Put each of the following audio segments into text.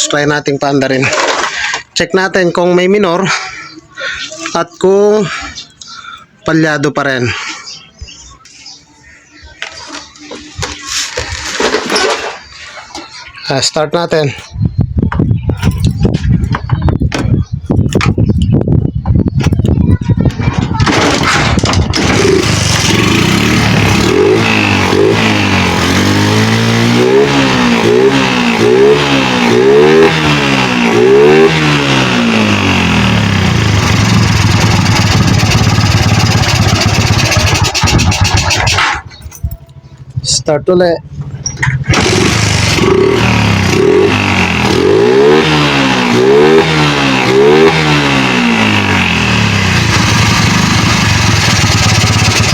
boss, try nating paanda rin. Check natin kung may minor at kung palyado pa rin. Start natin. Start ulit.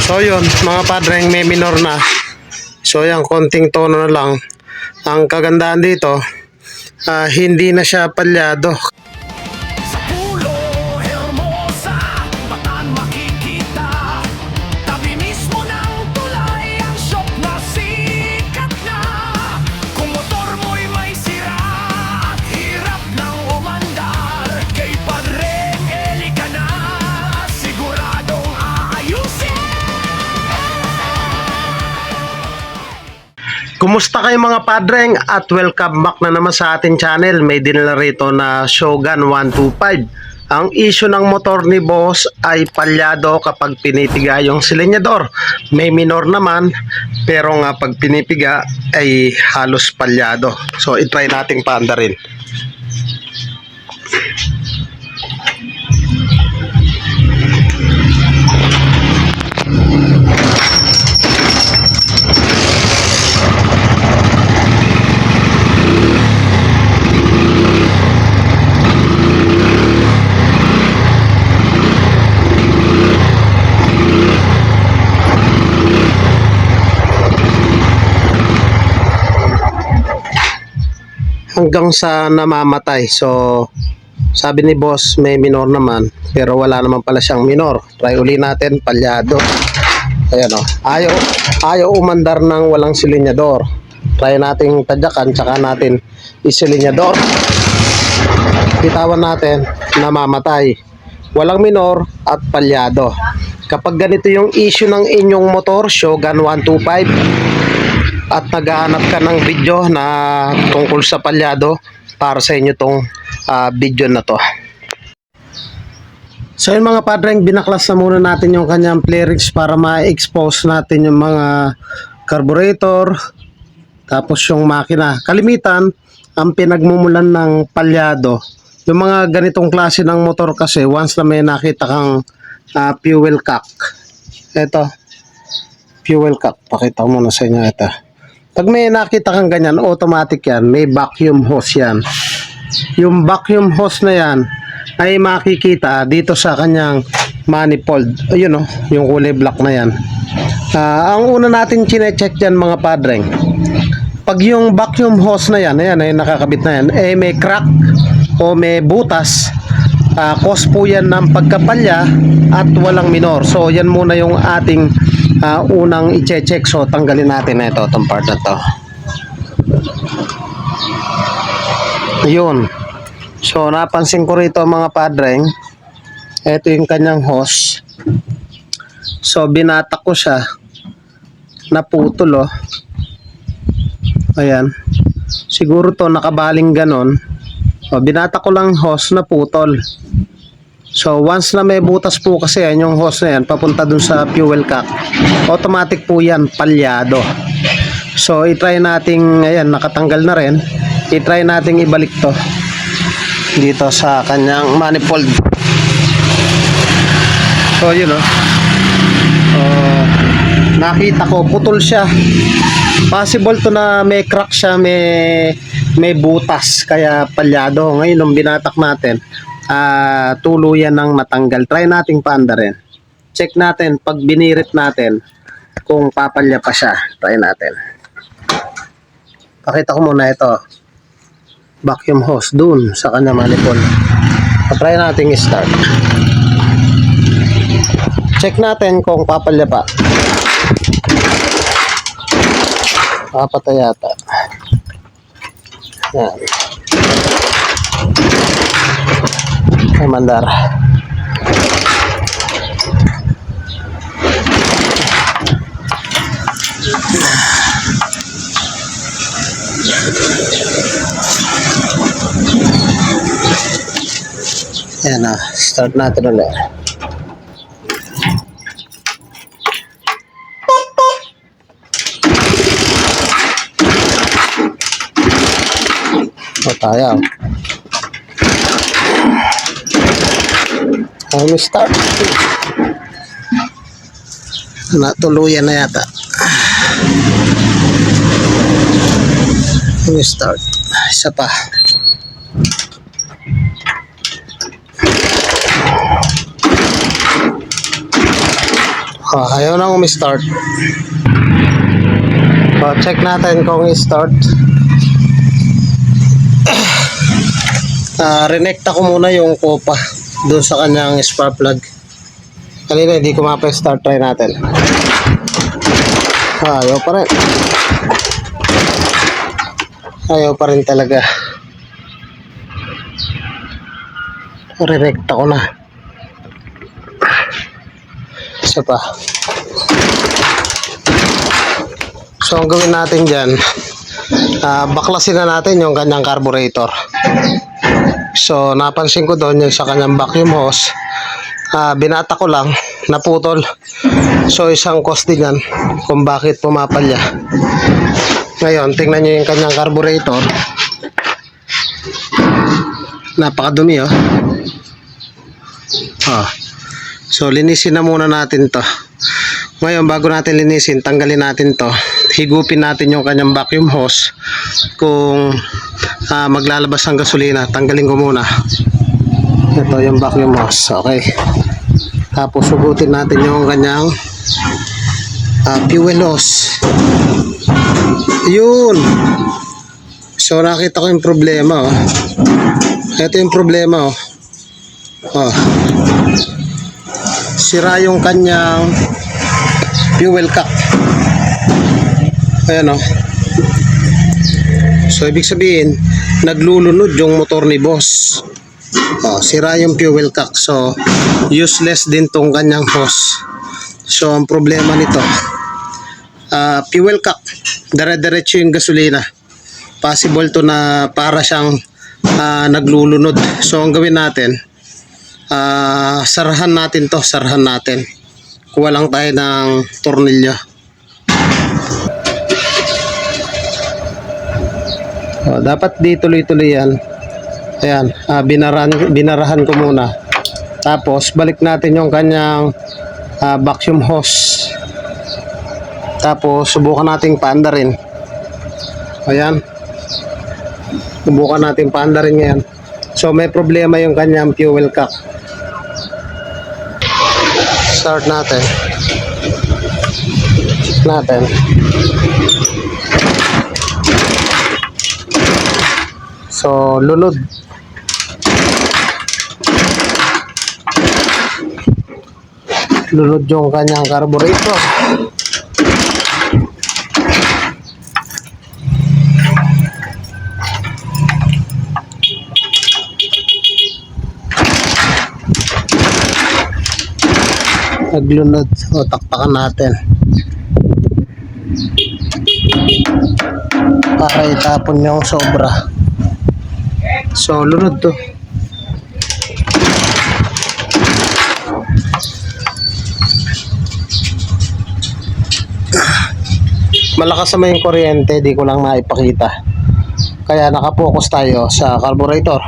So yun mga padreng, may minor na. So yan, konting tono na lang. Ang kagandahan dito, hindi na siya palyado. Kumusta kayo mga padreng at welcome back na naman sa ating channel. May dinala rito na Shogun 125. Ang issue ng motor ni boss ay palyado kapag pinipiga yung silinyador. May minor naman pero nga pag pinipiga ay halos palyado. So itry nating paanda rin. Hanggang sa namamatay. So sabi ni boss may minor naman pero wala naman pala siyang minor. Try uli natin, palyado. Ayan o, ayaw umandar ng walang silinyador. Try nating tadyakan tsaka natin isilinyador. Bitawan natin, namamatay. Walang minor at palyado. Kapag ganito yung issue ng inyong motor Shogun 125 at naghahanap ka ng video na tungkol sa palyado, para sa inyo tong video na to. So yun mga padreng, binaklas na muna natin yung kanyang flarings para ma-expose natin yung mga carburetor tapos yung makina. Kalimitan ang pinagmumulan ng palyado yung mga ganitong klase ng motor kasi once na may nakita kang fuel cock, eto fuel cock, pakita ko muna sa inyo ito. Pag may nakita kang ganyan, automatic yan, may vacuum hose yan. Yung vacuum hose na yan ay makikita dito sa kanyang manifold. Ayun o, yung kulay black na yan. Ang una natin chine-check dyan mga padreng, pag yung vacuum hose na yan, ayan, ay nakakabit na yan, eh may crack o may butas, cause po yan ng pagkapalya at walang minor. So yan muna yung ating unang i-check. So tanggalin natin na ito, itong part na to. Ayun. So napansin ko rito mga padreng, ito yung kanyang hose. So binatak ko siya, naputol oh. Ayan. Siguro to nakabaling ganon. O, binatak ko lang hose, naputol. So once na may butas po kasi yan, yung hose na yan papunta dun sa fuel cock, automatic po yan palyado. So i-try nating, ayan, nakatanggal na rin, i-try nating ibalik to dito sa kanyang manifold. So yun o, nakita ko putol siya. Possible to na may crack siya, may butas kaya palyado. Ngayon nung binatak natin, tuluyan ng matanggal. Try nating paanda rin. Check natin pag binirit natin kung papalya pa siya. Try natin. Pakita ko muna ito, vacuum hose dun sa kanya manifold. Try nating start. Check natin kung papalya pa. Papatay yata. Yan. Ay, mandar. Ayan na, start natin ulit. O tayo. Ay, start. Natuluyan na yata. Start. Isa pa. Ayaw na umi-start. Check natin kung i-start. Renekta ko muna yung kopa doon sa kanyang spark plug. Kanina hindi ko mapa-start. Try natin. Ayaw pa rin. Ayaw pa rin talaga. Renekta ko na. Isa pa. So ang gawin natin dyan, baklasin na natin yung kanyang carburetor. So napansin ko doon yung sa kanyang vacuum hose, binata ko lang, naputol. So isang cause din yan kung bakit pumapalya. Ngayon tingnan nyo yung kanyang carburetor. Napakadumi oh. So linisin na muna natin to. Ngayon bago natin linisin, tanggalin natin to. Higupin natin yung kanyang vacuum hose. Kung maglalabas ng gasolina, tanggalin ko muna. Ito yung vacuum hose. Okay. Tapos sugutin natin yung kanyang fuel hose. Yun. So nakita ko yung problema oh. Ito yung problema oh. Sira yung kanyang fuel cap. Ayan o. So ibig sabihin naglulunod yung motor ni boss. Sira yung fuel cap. So useless din tong kanyang hose. So ang problema nito, fuel cap, dire-diretso yung gasolina. Possible to na para siyang naglulunod. So ang gawin natin, sarahan natin to, sarahan natin. Kuha lang tayo ng tornilyo. Dapat di tuloy-tuloy yan. Ayan, binarahan ko muna. Tapos balik natin yung kanyang vacuum hose. Tapos subukan nating paandarin. Ayan. Subukan nating paandarin ngayon. So may problema yung kanyang fuel cap. Start natin. Check natin. So lunod. Lunod yung kanyang carburetor. Naglunod. O takpakan natin para itapon yung sobra. So lunod to. Malakas naman yung kuryente, di ko lang maipakita. Kaya nakapokus tayo sa carburetor.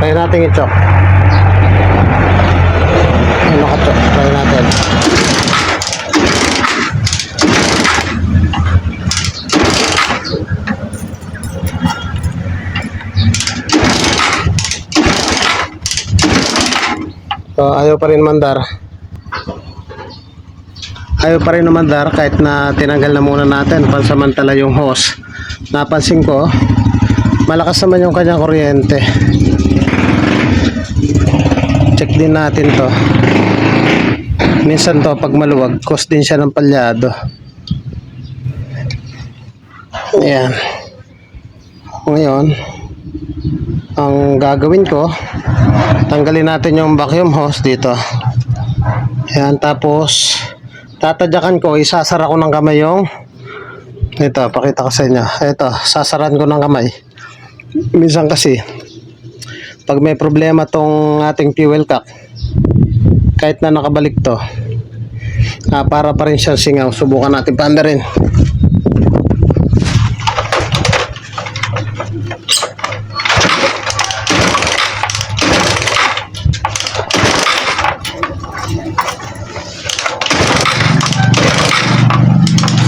Try natin i-chok. Ano ka chok? Try natin. So ayaw pa rin mandar. Ayaw pa rin mandar kahit na tinanggal na muna natin pansamantala yung hose. Napansin ko, malakas naman yung kanyang kuryente. Check din natin to. Minsan to pag maluwag, cause din siya ng palyado. Ayan. Ngayon, ang gagawin ko, tanggalin natin yung vacuum hose dito. Ayan, tapos tatadyakan ko, isasara ko ng kamay yung ito, pakita ko sa inyo. Ito, sasaran ko ng kamay. Minsan kasi pag may problema tong ating fuel cock, kahit na nakabalik to, para pa rin siyang singaw. Subukan natin paandarin.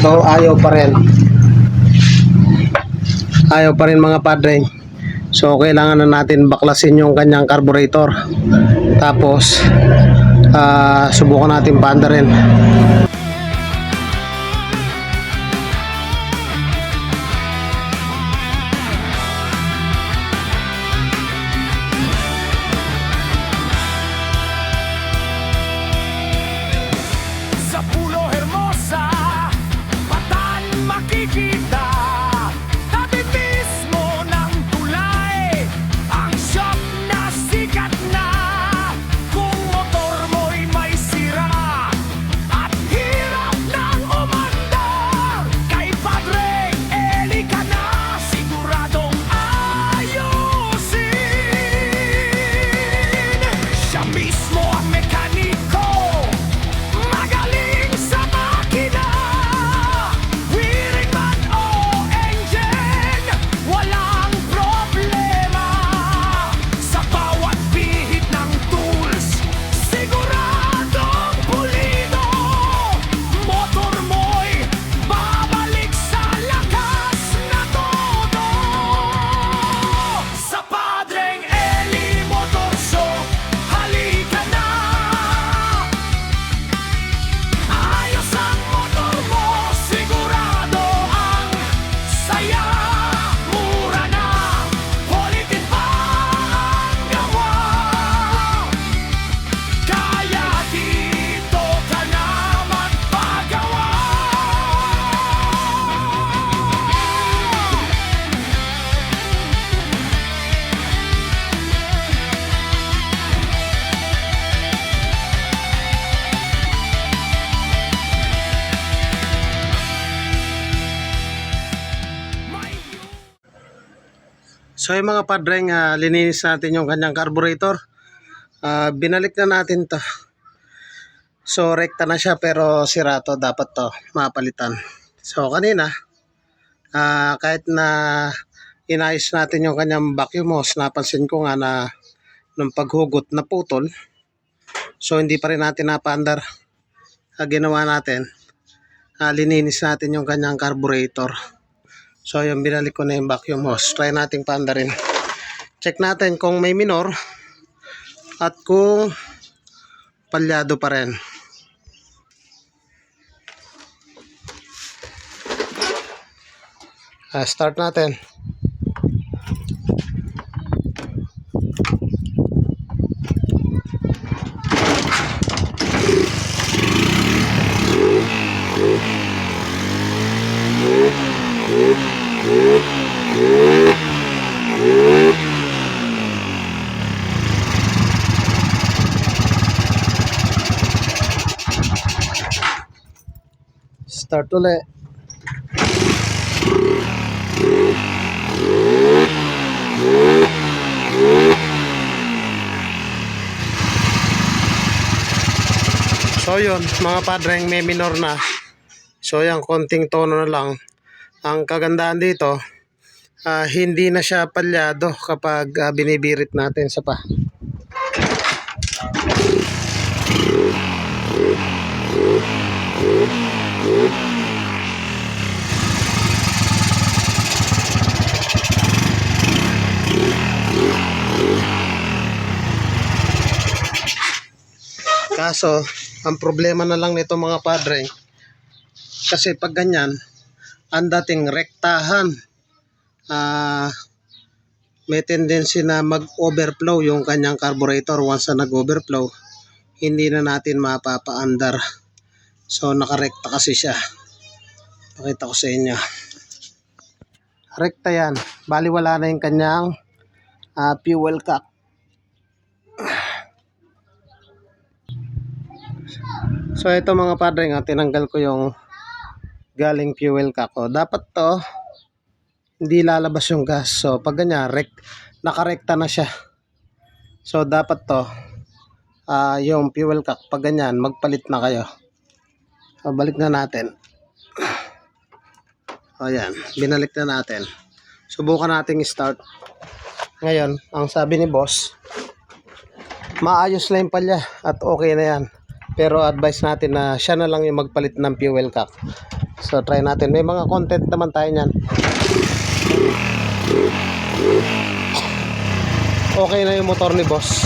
So ayaw pa rin. Ayaw pa rin mga padre. So kailangan na natin baklasin yung kanyang carburetor. Tapos subukan natin paandarin. Sa Pulo Hermosa, Batan makikita. Tabi mismo ng tulay, ang shop na sikat na. Kung motor mo'y may sira at hirap ng umandar, kay Padre Eli ka na siguradong ayusin. Siya mismo ang mekaniko, magaling sa makina. Wiring man o engine, walang problema. Sa bawat pihit ng tools, siguradong pulido. Motor mo'y babalik sa lakas na todo. Sa Padreng Eli Motor Shop, halika na. Ayos ang motor mo, sigurado ang saya. Mura na, ulitin pa ang gawa. Kaya dito ka na magpagawa. So yung mga padreng, lininis natin yung kanyang carburetor. Binalik na natin to. So rekta na siya pero sira to, dapat to mapalitan. So kanina, kahit na inayos natin yung kanyang vacuum hose, napansin ko nga na nung paghugot na putol. So hindi pa rin natin napaandar. Ginawa natin, lininis natin yung kanyang carburetor. So yung binalik ko na yung vacuum hose. Try nating paandarin. Check natin kung may minor at kung palyado pa rin. Start natin. Start ulit. So yun mga padreng, may minor na. So yan, konting tono na lang. Ang kagandahan dito, hindi na siya palyado kapag binibirit natin sa pa. Kaso, ang problema na lang nito mga padre, kasi pag ganyan, ang dating rektahan, may tendency na mag-overflow yung kanyang carburetor. Once na nag-overflow, hindi na natin mapapaandar. So nakarekta kasi siya. Pakita ko sa inyo. Rekta yan. Bali wala na yung kanyang fuel cap. So ito mga padre nga, tinanggal ko yung galing fuel cap ko. Dapat to hindi lalabas yung gas. So pag ganyan, nakarekta na siya. So dapat to yung fuel cap, pag ganyan, magpalit na kayo. So, balik na natin. O yan, binalik na natin. Subukan nating start. Ngayon, ang sabi ni boss, maayos na yung palya at okay na yan. Pero advice natin na siya na lang yung magpalit ng fuel cap. So try natin. May mga content naman tayo niyan. Okay na yung motor ni boss.